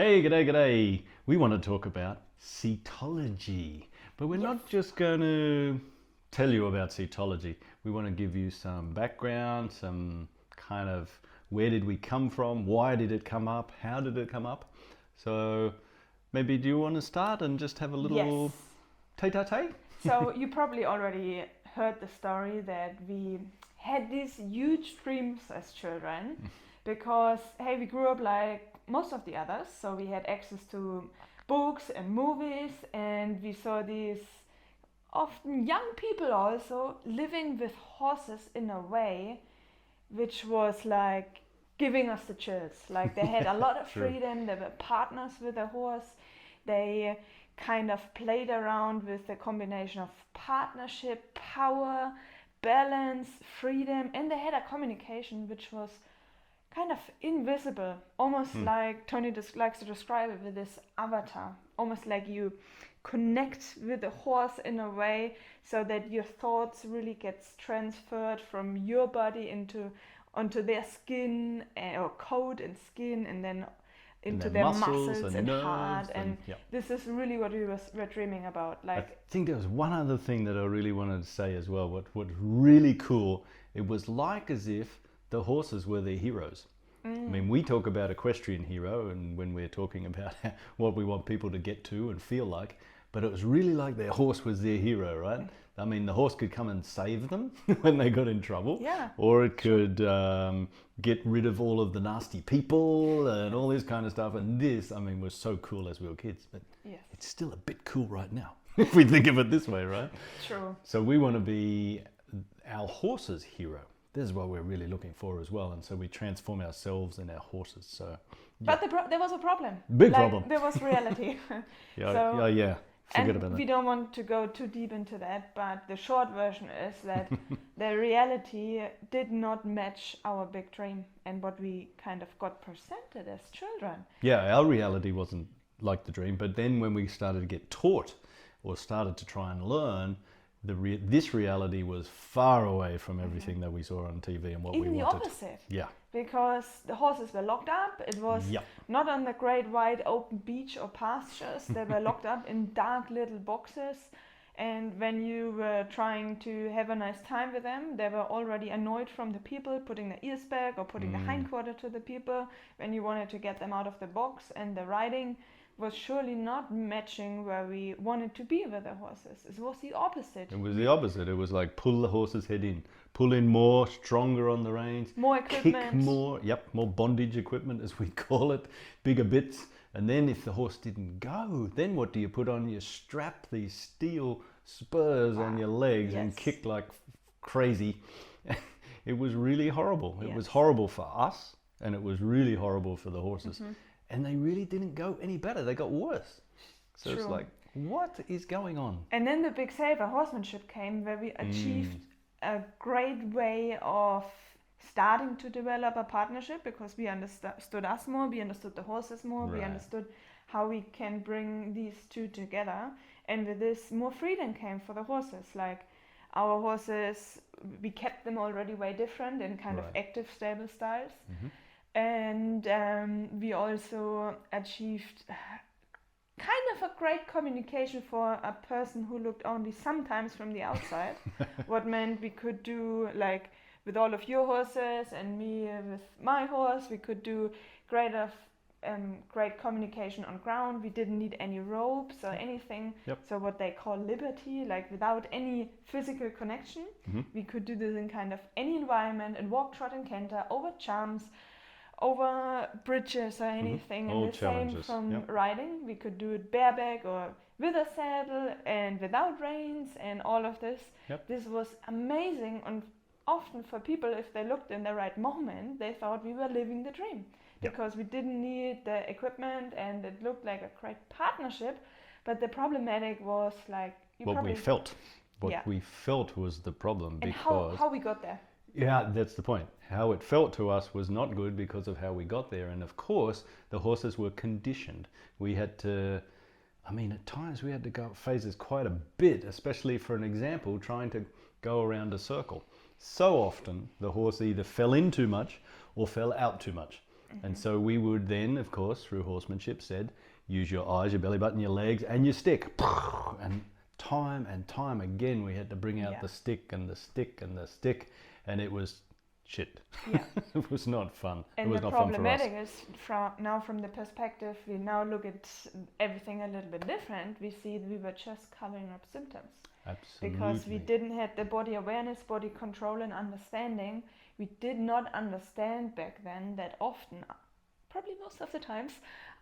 Hey, g'day. We want to talk about SEATology, but we're not just going to tell you about SEATology. We want to give you some background, some kind of where did we come from, why did it come up, how did it come up. So maybe do you want to start and just have a little tete-a-tete? So you probably already heard the story that we had these huge dreams as children because, hey, we grew up like most of the others, so we had access to books and movies, and we saw these often young people also living with horses in a way which was like giving us the chills. Like they had a lot of True. freedom, they were partners with the horse, they kind of played around with the combination of partnership, power, balance, freedom, and they had a communication which was kind of invisible, almost like Tony likes to describe it with this avatar, almost like you connect with the horse in a way so that your thoughts really gets transferred from your body onto their skin or coat and skin, and then into their muscles and heart, and this is really what we're dreaming about. Like, I think there was one other thing that I really wanted to say as well. What was really cool, it was like as if the horses were their heroes. I mean, we talk about equestrian hero, and when we're talking about what we want people to get to and feel like, but it was really like their horse was their hero, right? I mean, the horse could come and save them when they got in trouble, or it could get rid of all of the nasty people and all this kind of stuff. And this, I mean, was so cool as we were kids, but it's still a bit cool right now, if we think of it this way, right? True. So we want to be our horse's hero. This is what we're really looking for as well, and so we transform ourselves and our horses. So, but there was a problem. Big problem. There was reality. Forget about that. We don't want to go too deep into that, but the short version is that the reality did not match our big dream and what we kind of got presented as children. Yeah, our reality wasn't like the dream, but then when we started to get taught or started to try and learn, this reality was far away from everything that we saw on TV and what we wanted. Even the opposite. Yeah. Because the horses were locked up. It was not on the great wide open beach or pastures. They were locked up in dark little boxes. And when you were trying to have a nice time with them, they were already annoyed from the people putting the ears back or putting the hindquarter to the people when you wanted to get them out of the box. And the riding was surely not matching where we wanted to be with the horses. It was the opposite. It was the opposite. It was like pull the horse's head in, pull in more, stronger on the reins, more equipment, kick more, more bondage equipment as we call it, bigger bits. And then if the horse didn't go, then what do you put on? You strap these steel spurs on your legs and kick like crazy. It was really horrible. It was horrible for us, and it was really horrible for the horses. And they really didn't go any better. They got worse. So it's like, what is going on? And then the big saver horsemanship came, where we achieved a great way of starting to develop a partnership, because we understood us more, we understood the horses more, we understood how we can bring these two together. And with this, more freedom came for the horses. Like our horses, we kept them already way different in kind of active, stable styles. And we also achieved kind of a great communication for a person who looked only sometimes from the outside. What meant we could do, like with all of your horses and me with my horse, we could do great communication on ground. We didn't need any ropes or anything. So what they call liberty, like without any physical connection, we could do this in kind of any environment, and walk, trot and canter, over jumps, over bridges or anything. And the same from riding. We could do it bareback or with a saddle and without reins and all of this. This was amazing, and often for people, if they looked in the right moment, they thought we were living the dream, because we didn't need the equipment and it looked like a great partnership. But the problematic was like what we felt was the problem. And because how we got there. Yeah, that's the point. How it felt to us was not good because of how we got there. And of course, the horses were conditioned. We had to, at times we had to go up phases quite a bit, especially for an example, trying to go around a circle. So often the horse either fell in too much or fell out too much. And so we would then, of course, through horsemanship said, use your eyes, your belly button, your legs, and your stick. And time again, we had to bring out the stick and the stick and the stick, and it was shit. Yeah. It was not fun. And it was the not fun for us. problematic is from the perspective, we now look at everything a little bit different. We see we were just covering up symptoms. Absolutely. Because we didn't have the body awareness, body control and understanding. We did not understand back then that often, probably most of the times,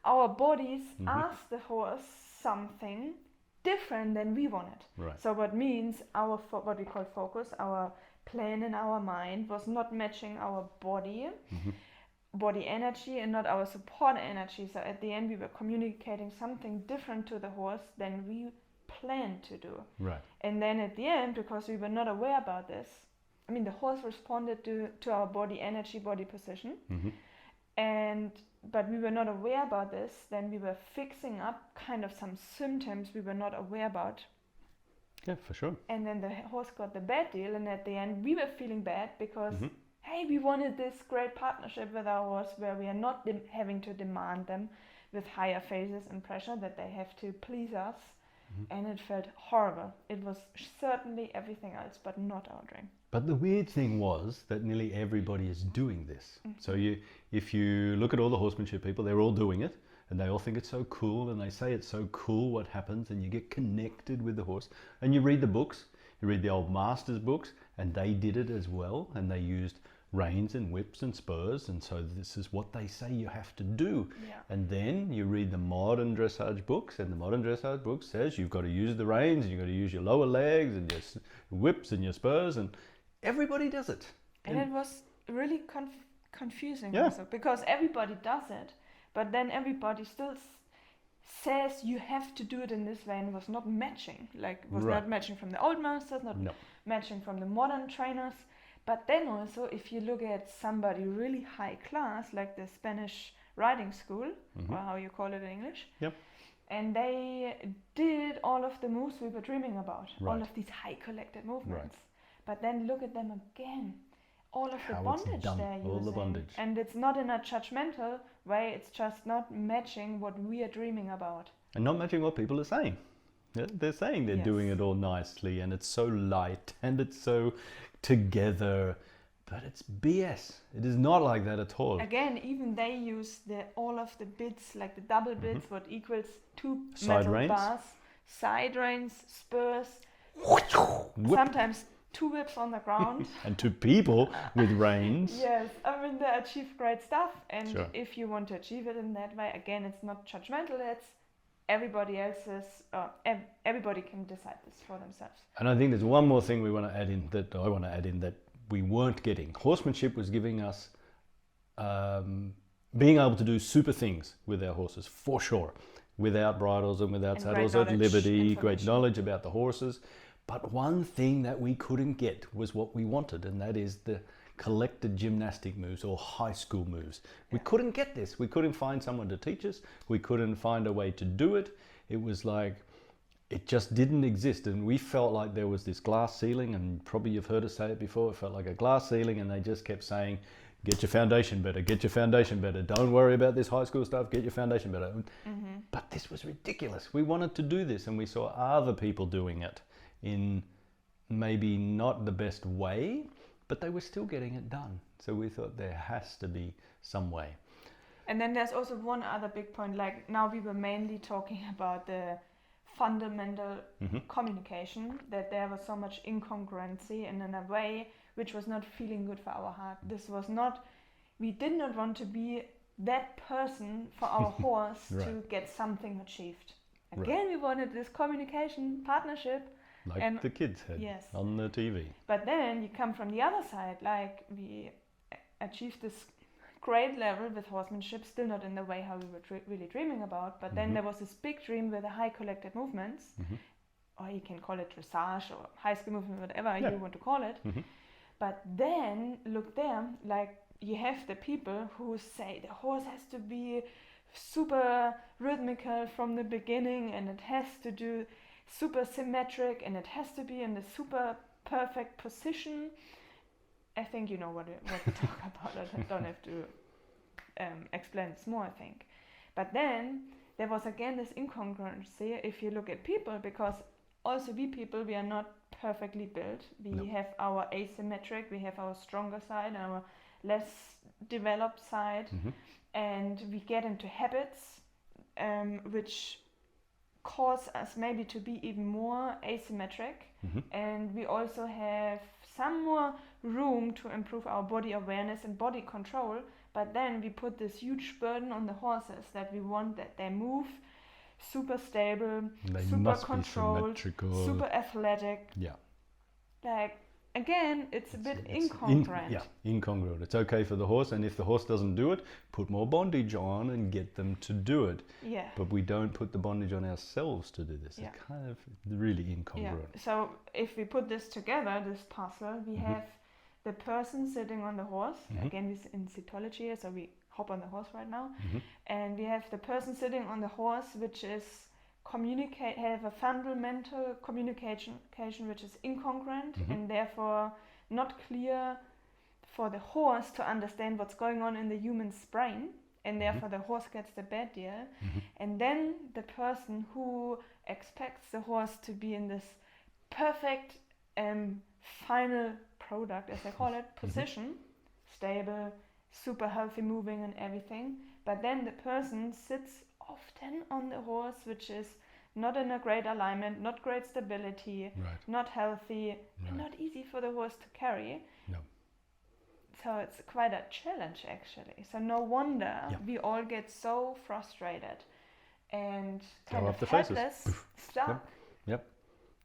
our bodies ask the horse something different than we wanted. Right. So what means our what we call focus, our plan in our mind was not matching our body energy and not our support energy. So at the end we were communicating something different to the horse than we planned to do. Right. And then at the end, because we were not aware about this, I mean the horse responded to our body energy, body position, but we were not aware about this, then we were fixing up kind of some symptoms we were not aware about. Yeah, for sure. And then the horse got the bad deal, and at the end we were feeling bad because hey, we wanted this great partnership with our horse where we are not having to demand them with higher phases and pressure that they have to please us. And it felt horrible. It was certainly everything else but not our dream. But the weird thing was that nearly everybody is doing this. So if you look at all the horsemanship people, they're all doing it, and they all think it's so cool, and they say it's so cool what happens, and you get connected with the horse. And you read the books, you read the old masters' books, and they did it as well, and they used reins and whips and spurs, and so this is what they say you have to do. And then you read the modern dressage books, and the modern dressage book says you've got to use the reins, and you've got to use your lower legs and your whips and your spurs, and everybody does it. And it was really confusing also, because everybody does it, but then everybody still says you have to do it in this way, and was not matching, not matching from the old masters, not matching from the modern trainers. But then also, if you look at somebody really high class, like the Spanish riding school, or how you call it in English, and they did all of the moves we were dreaming about, all of these high collected movements. But then look at them again, all of the bondage they're using. All the bondage. And it's not in a judgmental way, it's just not matching what we are dreaming about. And not matching what people are saying. They're saying they're doing it all nicely, and it's so light, and it's so together, but it's BS. It is not like that at all. Again, even they use all of the bits, like the double bits, what equals 2 side metal reins. bars, side reins, spurs, sometimes 2 whips on the ground. And 2 people with reins. Yes, I mean they achieve great stuff, and if you want to achieve it in that way, again, it's not judgmental, it's everybody else's, everybody can decide this for themselves. And I think there's one more thing I want to add in that we weren't getting. Horsemanship was giving us being able to do super things with our horses, for sure, without bridles and without saddles at liberty, great knowledge about the horses. But one thing that we couldn't get was what we wanted, and that is the collected gymnastic moves or high school moves. We couldn't get this. We couldn't find someone to teach us. We couldn't find a way to do it. It was like, it just didn't exist. And we felt like there was this glass ceiling, and probably you've heard us say it before, it felt like a glass ceiling, and they just kept saying, get your foundation better, get your foundation better. Don't worry about this high school stuff, get your foundation better. But this was ridiculous. We wanted to do this, and we saw other people doing it in maybe not the best way, but they were still getting it done. So we thought there has to be some way. And then there's also one other big point, like now we were mainly talking about the fundamental communication, that there was so much incongruency and in a way which was not feeling good for our heart. This was not, we did not want to be that person for our horse to get something achieved. Again, we wanted this communication partnership, like the kids had on the TV. But then you come from the other side, like we achieved this great level with horsemanship, still not in the way how we were really dreaming about, but then there was this big dream with the high collected movements, or you can call it dressage or high school movement, whatever you want to call it. But then look there, like you have the people who say the horse has to be super rhythmical from the beginning, and it has to do super symmetric, and it has to be in the super perfect position. I think you know what we talk about. I don't have to explains more, I think. But then there was again this incongruency if you look at people, because also we people, we are not perfectly built. We have our asymmetric, we have our stronger side, our less developed side, and we get into habits which cause us maybe to be even more asymmetric, and we also have some more room to improve our body awareness and body control. But then we put this huge burden on the horses that we want that they move super stable, they super must controlled, be symmetrical, super athletic. Yeah. Like, again, it's a bit incongruent. Incongruent. It's okay for the horse, and if the horse doesn't do it, put more bondage on and get them to do it. Yeah. But we don't put the bondage on ourselves to do this. Yeah. It's kind of really incongruent. Yeah. So if we put this together, this puzzle, we have the person sitting on the horse. Again, we're in SEATology, so we hop on the horse right now. And we have the person sitting on the horse, which is have a fundamental communication which is incongruent and therefore not clear for the horse to understand what's going on in the human's brain, and therefore the horse gets the bad deal. And then the person who expects the horse to be in this perfect final product, as I call it, position, stable, super healthy moving and everything, but then the person sits often on the horse which is not in a great alignment, not great stability, not healthy, and not easy for the horse to carry. No. So it's quite a challenge actually. So no wonder we all get so frustrated and kind of helpless, stuck.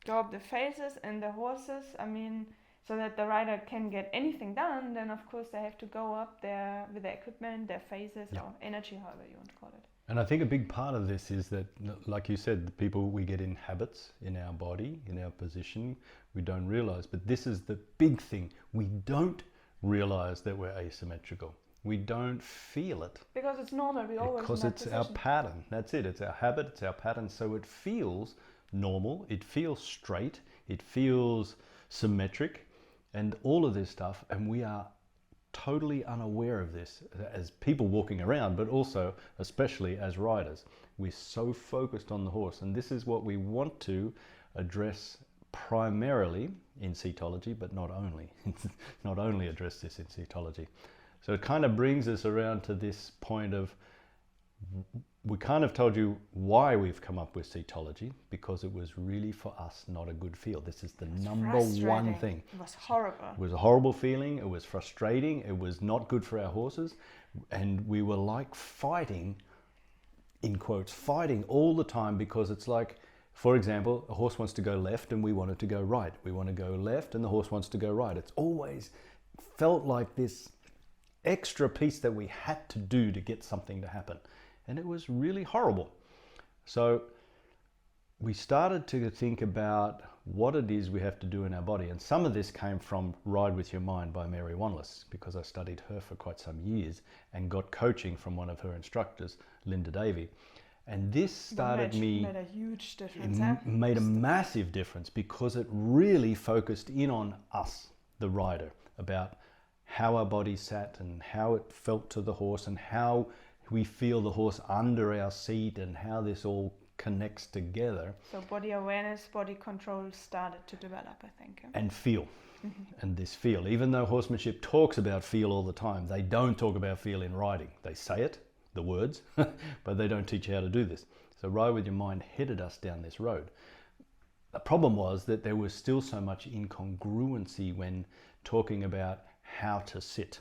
Go up the faces, and the horses, I mean, so that the rider can get anything done, then of course they have to go up there with their equipment, their phases, or energy, however you want to call it. And I think a big part of this is that, like you said, the people, we get in habits in our body, in our position, we don't realize. But this is the big thing. We don't realize that we're asymmetrical. We don't feel it. Because it's normal. We always Because it's our pattern. That's it. It's our habit. It's our pattern. So it feels normal. It feels straight. It feels symmetric, and all of this stuff. And we are totally unaware of this as people walking around, but also especially as riders. We're so focused on the horse, and this is what we want to address primarily in SEATology, but not only address this in SEATology. So it kind of brings us around to this point of, we kind of told you why we've come up with SEATology, because it was really for us not a good feel. This is the number one thing. It was horrible. It was a horrible feeling. It was frustrating. It was not good for our horses. And we were like fighting, in quotes, fighting all the time, because it's like, for example, a horse wants to go left and we want it to go right. We want to go left and the horse wants to go right. It's always felt like this extra piece that we had to do to get something to happen. And it was really horrible. So we started to think about what it is we have to do in our body. And some of this came from Ride With Your Mind by Mary Wanless, because I studied her for quite some years and got coaching from one of her instructors, Linda Davey. And this started made a huge difference. Made a massive difference, because it really focused in on us, the rider, about how our body sat and how it felt to the horse and how we feel the horse under our seat and how this all connects together. So body awareness, body control started to develop, I think. And feel. And this feel. Even though horsemanship talks about feel all the time, they don't talk about feel in riding. They say it, the words, but they don't teach you how to do this. So Ride With Your Mind headed us down this road. The problem was that there was still so much incongruency when talking about how to sit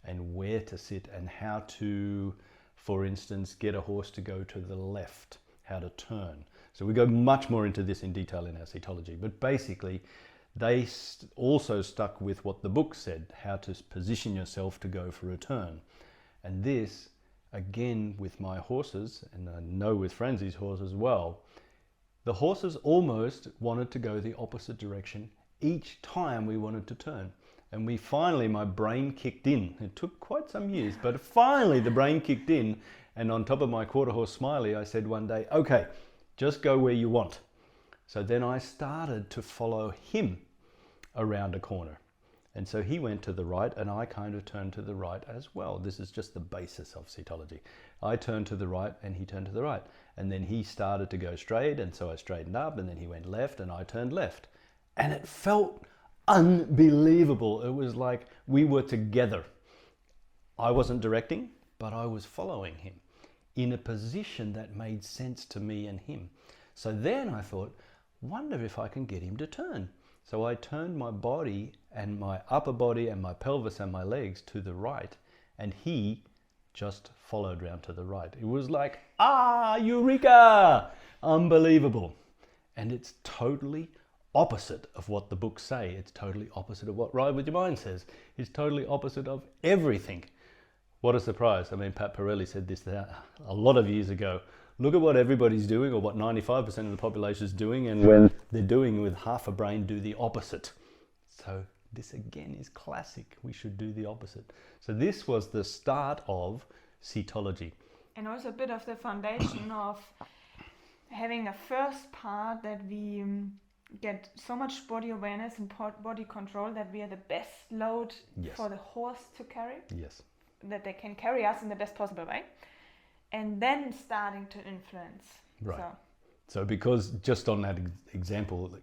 and where to sit and how to, for instance, get a horse to go to the left, how to turn. So we go much more into this in detail in our SEATology, but basically they also stuck with what the book said, how to position yourself to go for a turn. And this, again, with my horses, and I know with Franzi's horse as well, the horses almost wanted to go the opposite direction each time we wanted to turn. And we finally, my brain kicked in. It took quite some years, but finally the brain kicked in. And on top of my quarter horse Smiley, I said one day, okay, just go where you want. So then I started to follow him around a corner. And so he went to the right and I kind of turned to the right as well. This is just the basis of SEATology. I turned to the right and he turned to the right. And then he started to go straight, and so I straightened up, and then he went left and I turned left. And it felt unbelievable. It was like we were together. I wasn't directing, but I was following him in a position that made sense to me and him. So then I thought, wonder if I can get him to turn. So I turned my body and my upper body and my pelvis and my legs to the right, and he just followed round to the right. It was like, eureka! Unbelievable. And it's totally opposite of what the books say. It's totally opposite of what Ride With Your Mind says. It's totally opposite of everything. What a surprise. I mean, Pat Pirelli said this a lot of years ago. Look at what everybody's doing, or what 95% of the population is doing, and when they're doing with half a brain, do the opposite. So this again is classic. We should do the opposite. So this was the start of SEATology. And also a bit of the foundation of having a first part that we get so much body awareness and body control that we are the best load for the horse to carry. Yes. That they can carry us in the best possible way. And then starting to influence. Right. So because just on that example,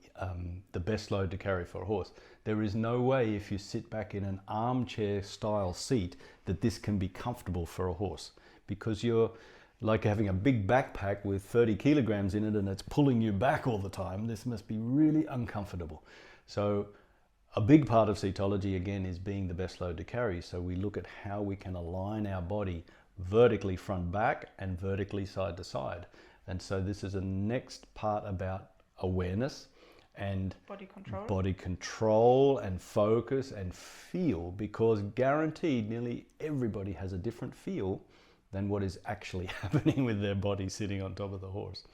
the best load to carry for a horse, there is no way if you sit back in an armchair style seat that this can be comfortable for a horse, because you're like having a big backpack with 30 kilograms in it and it's pulling you back all the time. This must be really uncomfortable. So a big part of SEATology again is being the best load to carry. So we look at how we can align our body vertically front back and vertically side to side. And so this is the next part about awareness and body control and focus and feel, because guaranteed nearly everybody has a different feel than what is actually happening with their body sitting on top of the horse.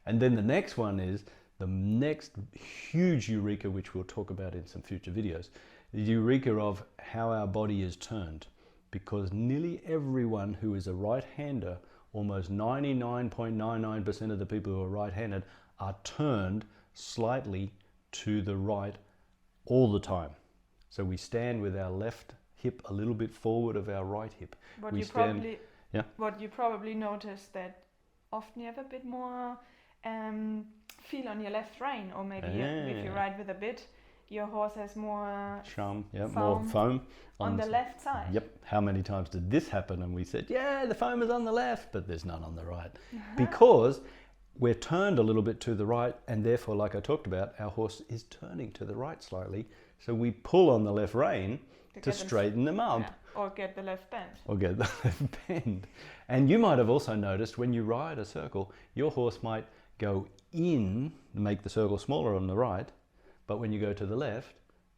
And then the next one is the next huge eureka, which we'll talk about in some future videos, the eureka of how our body is turned. Because nearly everyone who is a right-hander, almost 99.99% of the people who are right-handed are turned slightly to the right all the time. So we stand with our left hip a little bit forward of our right hip. What you probably notice that often you have a bit more feel on your left rein, or maybe if you ride with a bit, your horse has more more foam on the left side. Yep. How many times did this happen? And we said, yeah, the foam is on the left, but there's none on the right. Because we're turned a little bit to the right, and therefore, like I talked about, our horse is turning to the right slightly. So we pull on the left rein to straighten them up. Yeah. Or get the left bend. And you might have also noticed when you ride a circle, your horse might go in, make the circle smaller on the right, but when you go to the left,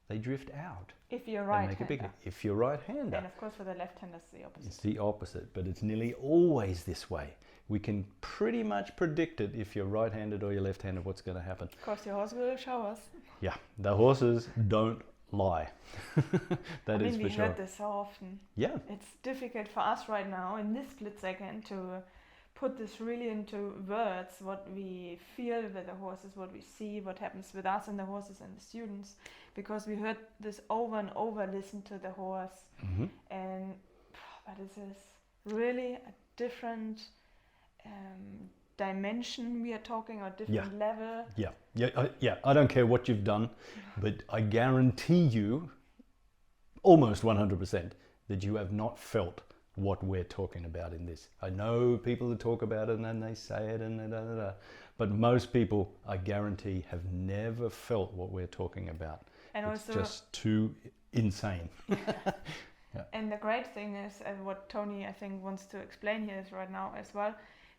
they drift out. If you're right-hander. If you're right-hander. And of course for the left-hander it's the opposite. It's the opposite, but it's nearly always this way. We can pretty much predict it if you're right-handed or you're left-handed, what's going to happen. Of course your horse will show us. Yeah, the horses don't lie. That is for sure. We heard this so often. Yeah. It's difficult for us right now in this split second to put this really into words, what we feel with the horses, what we see, what happens with us and the horses and the students, because we heard this over and over, listen to the horse. But this is really a different dimension we are talking, or different level. Yeah, I don't care what you've done, but I guarantee you almost 100% that you have not felt what we're talking about in this. I know people that talk about it and then they say it and but most people, I guarantee, have never felt what we're talking about. And it's also just too insane. Yeah. And the great thing is, and what Tony I think wants to explain here is right now as well,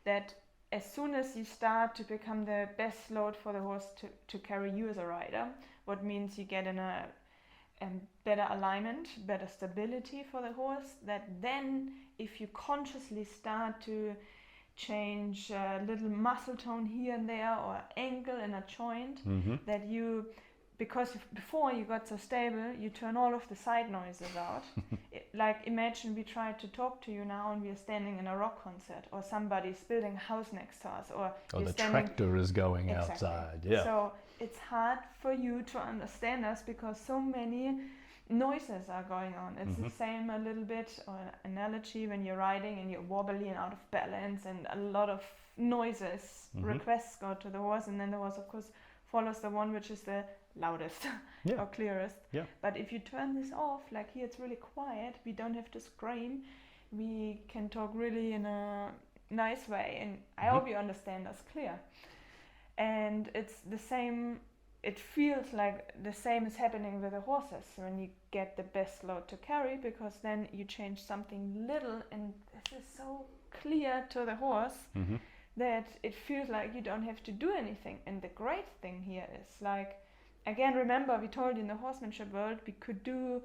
that as soon as you start to become the best load for the horse to carry you as a rider, what means you get in a better alignment, better stability for the horse, that then if you consciously start to change a little muscle tone here and there, or angle in a joint, that you, because before you got so stable, you turn all of the side noises out. Like imagine we try to talk to you now and we are standing in a rock concert, or somebody's building a house next to us, or the tractor is going outside. Yeah. So it's hard for you to understand us because so many noises are going on. It's the same a little bit, or an analogy when you're riding and you're wobbly and out of balance, and a lot of noises, requests go to the horse, and then the horse, of course, follows the one which is the loudest or clearest. Yeah. But if you turn this off, like here it's really quiet, we don't have to scream, we can talk really in a nice way, and I hope you understand us clear. And it's the same, it feels like the same is happening with the horses when you get the best load to carry, because then you change something little, and this is so clear to the horse that it feels like you don't have to do anything. And the great thing here is, like, again, remember we told you in the horsemanship world we could do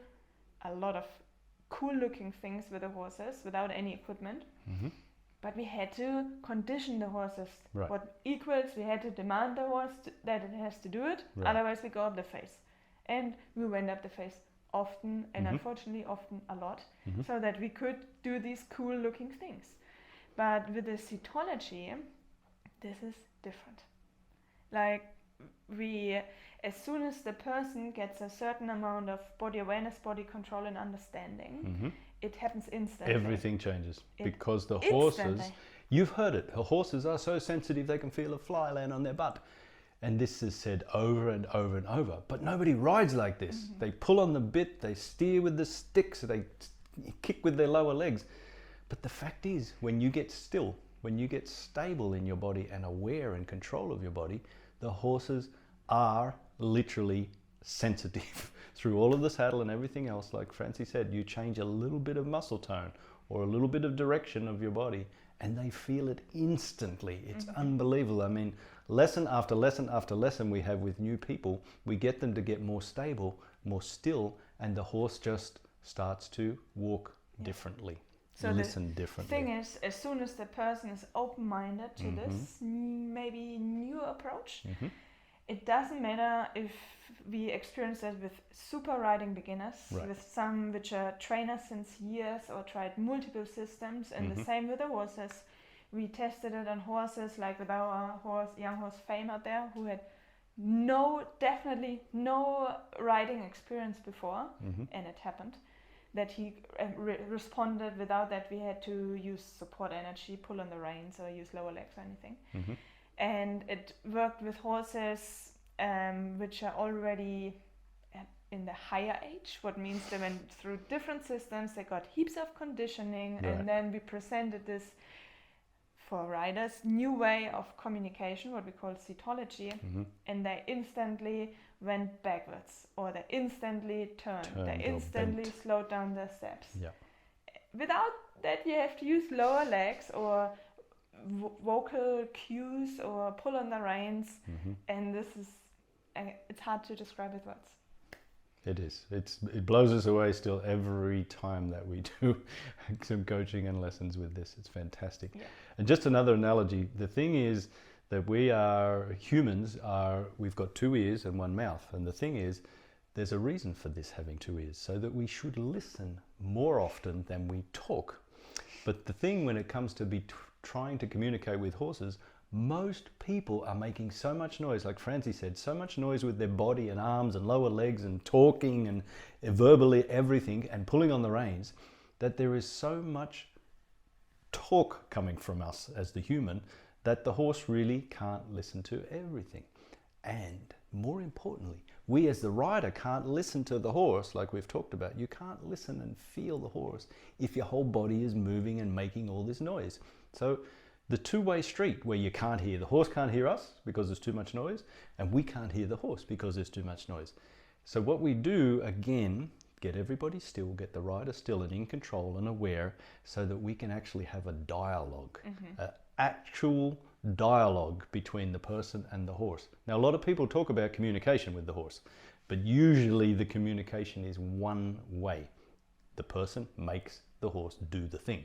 a lot of cool looking things with the horses without any equipment. But we had to condition the horses. Right. What equals, we had to demand the horse that it has to do it, otherwise we go up the face. And we went up the face often, and unfortunately often a lot, so that we could do these cool looking things. But with the SEATology, this is different. Like, we, as soon as the person gets a certain amount of body awareness, body control and understanding, it happens instantly. Everything changes because the horses, you've heard it, the horses are so sensitive they can feel a fly land on their butt. And this is said over and over and over, but nobody rides like this. They pull on the bit, they steer with the sticks, they kick with their lower legs. But the fact is, when you get still, when you get stable in your body and aware and control of your body, the horses are literally sensitive through all of the saddle and everything else. Like Franzi said, you change a little bit of muscle tone or a little bit of direction of your body and they feel it instantly. It's unbelievable. I mean, lesson after lesson after lesson we have with new people, we get them to get more stable, more still, and the horse just starts to walk differently, so listen differently. The thing is, as soon as the person is open-minded to this maybe new approach, it doesn't matter if we experience that with super riding beginners, with some which are trainers since years or tried multiple systems, and the same with the horses. We tested it on horses, like with our young horse Fame out there, who had definitely no riding experience before, and it happened that he responded without that we had to use support energy, pull on the reins or use lower legs or anything. And it worked with horses which are already in the higher age, what means they went through different systems, they got heaps of conditioning, and then we presented this for riders new way of communication, what we call SEATology, and they instantly went backwards, or they instantly turned they instantly slowed down their steps. Without that you have to use lower legs or vocal cues or pull on the reins, and this is, it's hard to describe with words. It is. It blows us away still every time that we do some coaching and lessons with this. It's fantastic. And just another analogy, the thing is that we are humans, we've got 2 ears and 1 mouth, and the thing is there's a reason for this having 2 ears, so that we should listen more often than we talk. But the thing when it comes to trying to communicate with horses, most people are making so much noise, like Franzi said, so much noise with their body and arms and lower legs and talking and verbally everything and pulling on the reins, that there is so much talk coming from us as the human that the horse really can't listen to everything. And more importantly, we as the rider can't listen to the horse like we've talked about. You can't listen and feel the horse if your whole body is moving and making all this noise. So the two-way street where you can't hear, the horse can't hear us because there's too much noise, and we can't hear the horse because there's too much noise. So what we do, again, get everybody still, get the rider still and in control and aware, so that we can actually have a dialogue, an actual dialogue between the person and the horse. Now, a lot of people talk about communication with the horse, but usually the communication is one way. The person makes the horse do the thing.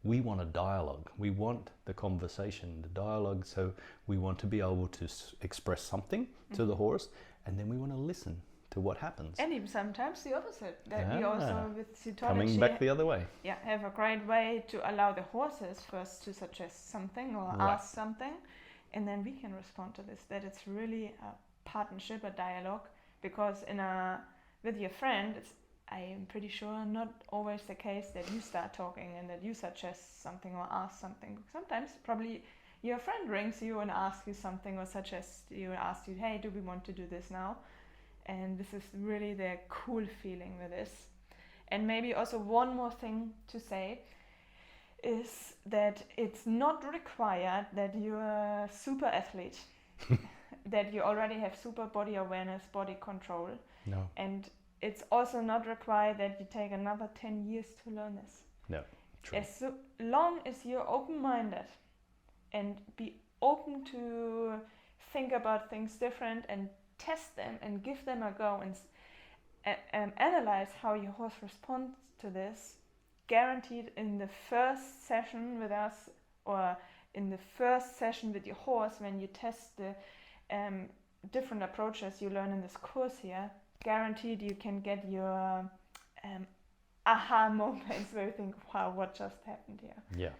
We want a dialogue. We want the conversation, the dialogue. So we want to be able to express something to the horse, and then we want to listen to what happens. And even sometimes the opposite. That we also with SEATology coming back the other way. Have a great way to allow the horses first to suggest something or ask something, and then we can respond to this. That it's really a partnership, a dialogue, because in a with your friend, I am pretty sure not always the case that you start talking and that you suggest something or ask something. Sometimes probably your friend rings you and asks you something or suggests you and asks you, hey, do we want to do this now? And this is really the cool feeling with this. And maybe also one more thing to say is that it's not required that you're a super athlete, that you already have super body awareness, body control. No. And it's also not required that you take another 10 years to learn this. No, true. As long as you're open-minded and be open to think about things different and test them and give them a go and analyze how your horse responds to this, guaranteed in the first session with us or in the first session with your horse when you test the different approaches you learn in this course here, guaranteed you can get your aha moments where you think, wow, what just happened here? Yeah.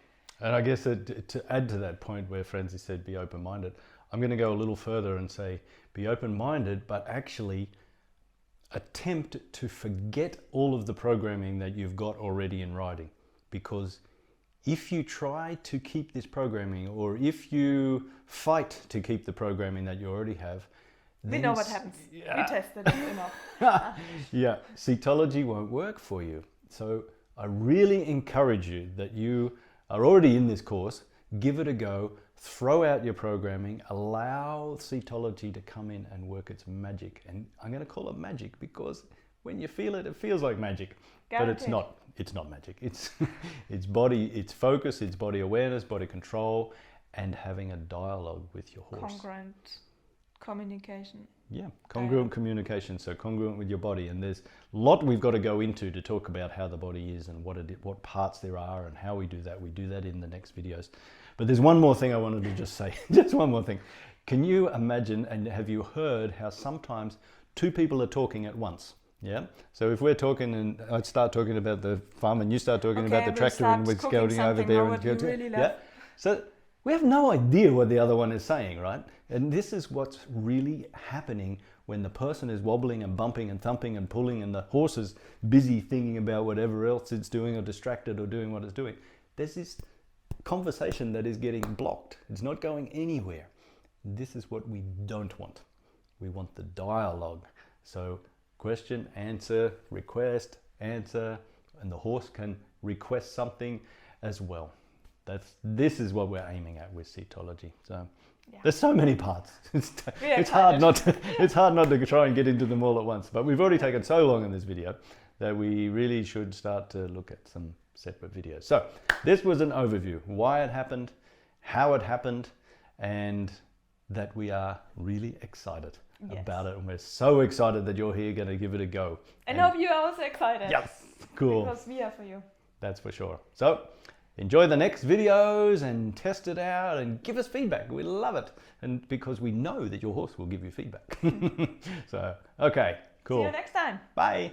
And I guess to add to that point where Franzi said be open-minded, I'm going to go a little further and say be open-minded, but actually attempt to forget all of the programming that you've got already in riding. Because if you try to keep this programming, or if you fight to keep the programming that you already have, we know what happens. Yeah. We tested it enough. Yeah, SEATology won't work for you. So I really encourage you that you are already in this course, give it a go, throw out your programming, allow SEATology to come in and work its magic. And I'm going to call it magic because when you feel it, it feels like magic. Guaranteed. But it's not magic. It's body, it's focus, it's body awareness, body control, and having a dialogue with your horse. Congruent communication. Yeah, congruent communication, so congruent with your body. And there's a lot we've got to go into to talk about how the body is and what parts there are and how we do that. We do that in the next videos. But there's one more thing I wanted to just say, just one more thing. Can you imagine, and have you heard how sometimes two people are talking at once? Yeah. So if we're talking and I start talking about the farm and you start talking about the tractor and we're scouting over there and really yeah. So we have no idea what the other one is saying, right? And this is what's really happening when the person is wobbling and bumping and thumping and pulling and the horse is busy thinking about whatever else it's doing or distracted or doing what it's doing. There's this conversation that is getting blocked. It's not going anywhere. This is what we don't want. We want the dialogue. So question, answer, request, answer, and the horse can request something as well. This is what we're aiming at with SEATology. So yeah. There's so many parts. It's hard not to try and get into them all at once. But we've already taken so long in this video that we really should start to look at some separate videos. So this was an overview, why it happened, how it happened, and that we are really excited about it. And we're so excited that you're here going to give it a go. And hope you are also excited. Yes, cool. Because we are for you. That's for sure. So enjoy the next videos and test it out and give us feedback. We love it. And because we know that your horse will give you feedback. So, okay, cool. See you next time. Bye.